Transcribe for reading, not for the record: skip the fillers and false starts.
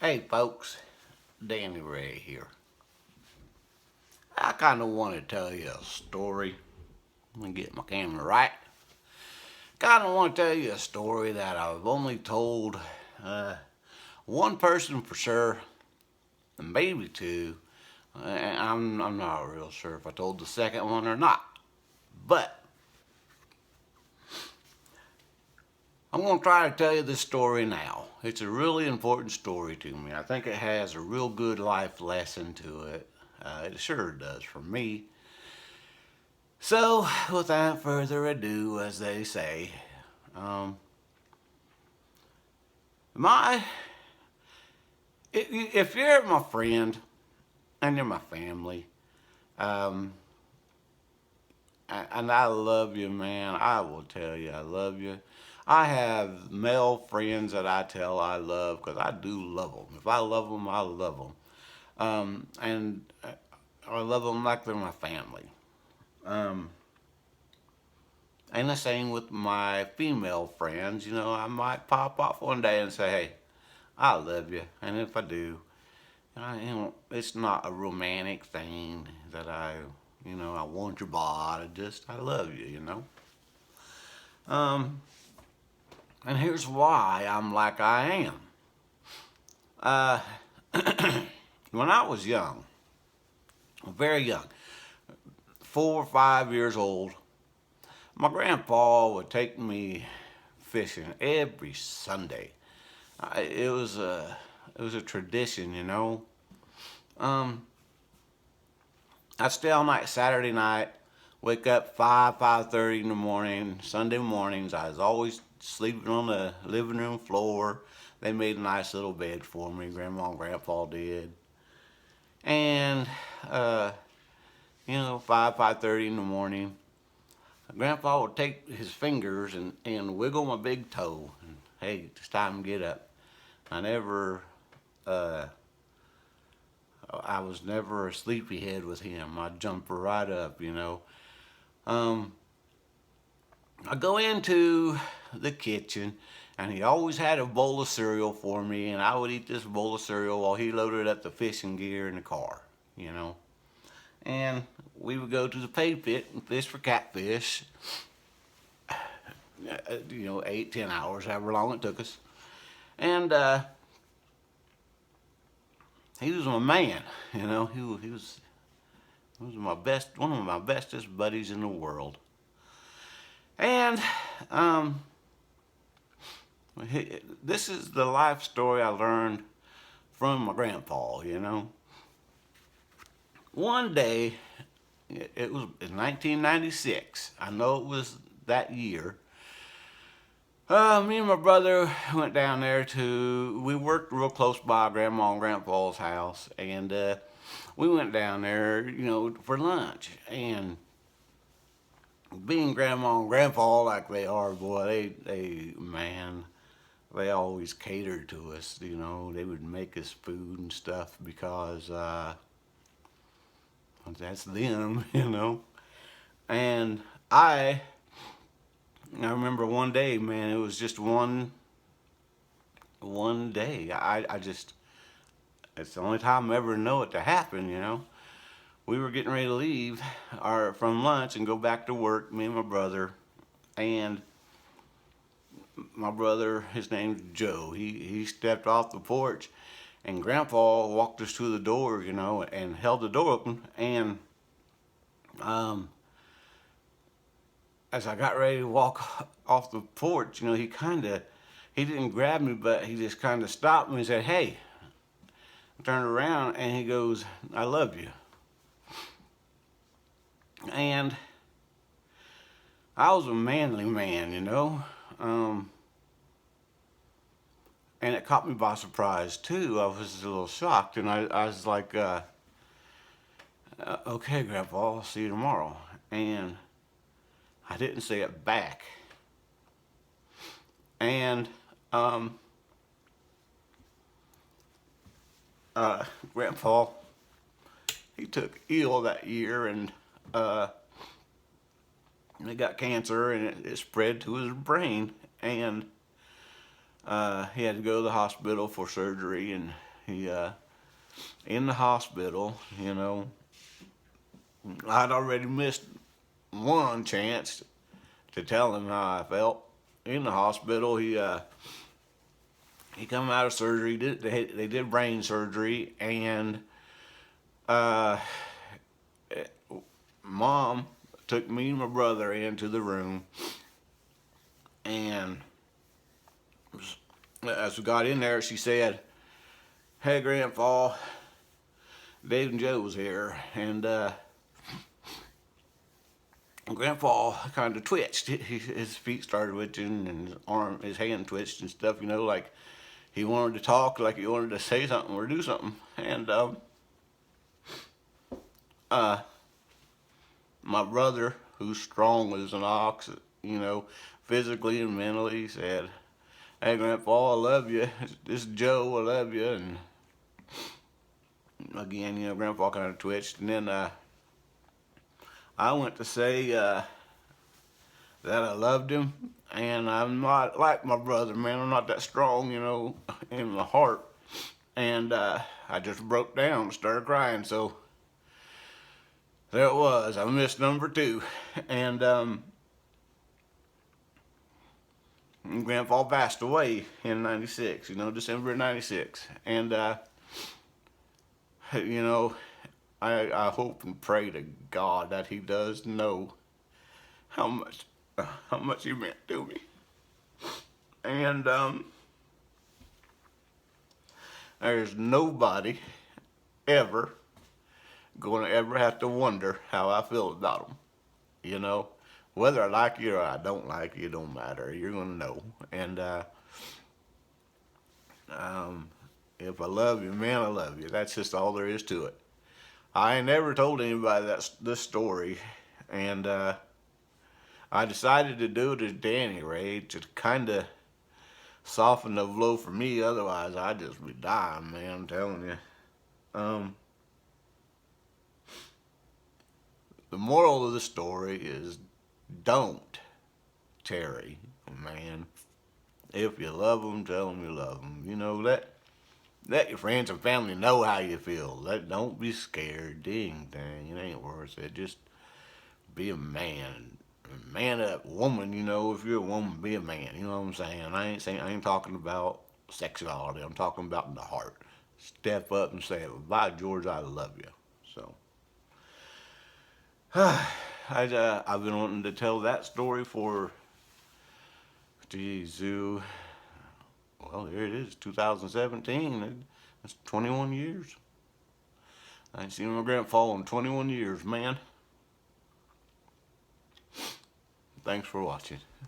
Hey folks, Danny Ray here. I kind of want to tell you a story. Let me get my camera right. Kind of want to tell you a story that I've only told uh, one person for sure, and maybe two. And I'm not real sure if I told the second one or not. But I'm going to try to tell you this story now. It's a really important story to me. I think it has a real good life lesson to it. It sure does for me. So, without further ado, as they say, um, my if you're my friend and you're my family, um, and I love you, man, I will tell you I love you. I have male friends that I tell I love because I do love them. If I love them, I love them, and I love them like they're my family. Um, And the same with my female friends. I might pop off one day and say, hey, I love you. And if I do, it's not a romantic thing that I want your body. Just, I love you. Um, and here's why I'm like I am. Uh, when I was young, very young, 4 or 5 years old, my grandpa would take me fishing every Sunday. It was a tradition. Um, I'd stay all night Saturday night, wake up 5:30 in the morning. Sunday mornings, I was always sleeping on the living room floor. They made a nice little bed for me. Grandma and Grandpa did, and 5:30 in the morning, Grandpa would take his fingers and wiggle my big toe. And hey, it's time to get up. I never uh, I was never a sleepyhead with him. I'd jump right up. Um, I go into the kitchen, and he always had a bowl of cereal for me, and I would eat this bowl of cereal while he loaded up the fishing gear in the car. And we would go to the pay pit and fish for catfish. 8, 10 hours, however long it took us. And he was my man. He was one of my bestest buddies in the world. And um, this is the life story I learned from my grandpa. One day, it was in 1996. I know it was that year. Me and my brother went down there we worked real close by Grandma and Grandpa's house, and we went down there, for lunch. And being Grandma and Grandpa like they are, boy, man, they always catered to us. They would make us food and stuff because that's them. And I remember one day, man, it was just one day. I just it's the only time I ever know it to happen. We were getting ready to leave from lunch and go back to work, me and my brother. And my brother, his name's Joe, he stepped off the porch, and Grandpa walked us to the door, and held the door open. And um, as I got ready to walk off the porch, he didn't grab me, but he just kind of stopped me and said, hey. I turned around and he goes, I love you. And I was a manly man. And it caught me by surprise too. I was a little shocked, and I was like, okay, Grandpa, I'll see you tomorrow. And I didn't say it back. And Grandpa, he took ill that year, and he got cancer, and it spread to his brain. And he had to go to the hospital for surgery, and He in the hospital. You know, I'd already missed one chance to tell him how I felt in the hospital. He come out of surgery. They did brain surgery, and uh, mom took me and my brother into the room, and as we got in there, she said, "Hey, Grandpa, Dave and Joe was here," and Grandpa kind of twitched. His feet started twitching, and his hand twitched and stuff. You know, like he wanted to talk, like he wanted to say something or do something. And uh, my brother, who's strong as an ox, you know, physically and mentally, said, "Hey, Grandpa, I love you. This is Joe. I love you." And again, you know, Grandpa kind of twitched, and then I went to say that I loved him, and I'm not like my brother, man. I'm not that strong, you know, in my heart. And I just broke down, started crying. So there it was. I missed number two, and Grandpa passed away in '96. You know, December '96, and you know, I hope and pray to God that he does know how much he meant to me. And there's nobody ever going to ever have to wonder how I feel about them. You know, whether I like you or I don't like you, it don't matter. You're going to know. And um, if I love you, man, I love you. That's just all there is to it. I ain't never told anybody this story, and I decided to do it as Danny Ray to kind of soften the blow for me. Otherwise, I'd just be dying, man. I'm telling you. Um, the moral of the story is don't tarry, man. If you love them, tell them you love them. You know, let your friends and family know how you feel. Don't be scared. Dang, it ain't worth it. Just be a man. Man up, woman. You know, if you're a woman, be a man. You know what I'm saying? I ain't talking about sexuality. I'm talking about the heart. Step up and say, "By George, I love you." So, I've been wanting to tell that story for, geez, well, here it is, 2017. That's 21 years. I ain't seen my grandpa in 21 years, man. Thanks for watching.